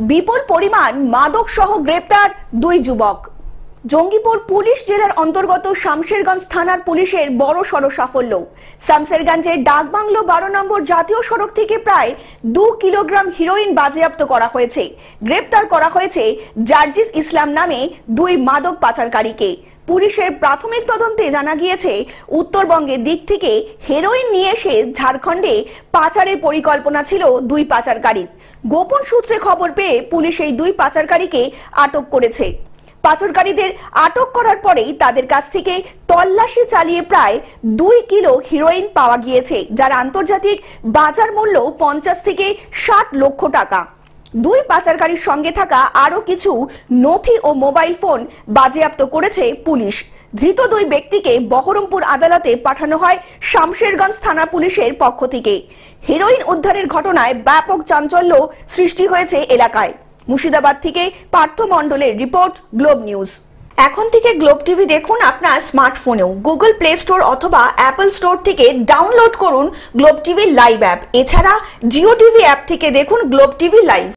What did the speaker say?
বিপুল পরিমাণ মাদক সহ গ্রেপ্তার দুই যুবক। জঙ্গিপুর পুলিশ জেলার অন্তর্গত শামশেরগঞ্জ থানার পুলিশের বড় সড় সাফল্য। শামশেরগঞ্জের ডাকবাংলো 12 নম্বর জাতীয় সড়ক থেকে প্রায় 2 কিলোগ্রাম হিরোইন বাজেয়াপ্ত করা হয়েছে। গ্রেপ্তার করা হয়েছে জার্জিস ইসলাম নামে দুই মাদক পাচারকারীকে। পুলিশের প্রাথমিক তদন্তে জানা গিয়েছে উত্তরবঙ্গের দিক থেকে হেরোইন নিয়ে এসে ঝাড়খণ্ডে পাচারের পরিকল্পনা ছিল দুই পাচারকারীর। গোপন সূত্রে খবর পেয়ে পুলিশ এই দুই পাচারকারীকে আটক করেছে। পাচারকারীদের আটক করার পরেই তাদের কাছ থেকে তল্লাশি চালিয়ে প্রায় 2 কিলো হিরোইন পাওয়া গিয়েছে, যার আন্তর্জাতিক বাজার মূল্য 50 থেকে 60 লক্ষ টাকা। দুই পাচারকারীর সঙ্গে থাকা আরো কিছু নথি ও মোবাইল ফোন বাজেয়াপ্ত করেছে পুলিশ। ধৃত দুই ব্যক্তিকে বহরমপুর আদালতে পাঠানো হয় শামশেরগঞ্জ থানা পুলিশের পক্ষ থেকে। হিরোইন উদ্ধারের ঘটনায় ব্যাপক চাঞ্চল্য সৃষ্টি হয়েছে এলাকায়। মুর্শিদাবাদ থেকে পার্থ মণ্ডলের রিপোর্ট, গ্লোব নিউজ। এখন থেকে গ্লোব টিভি দেখুন আপনার স্মার্টফোনেও। গুগল প্লে স্টোর অথবা অ্যাপল স্টোর থেকে ডাউনলোড করুন গ্লোব টিভি লাইভ অ্যাপ। এছাড়া জিও টিভি অ্যাপ থেকে দেখুন গ্লোব টিভি লাইভ।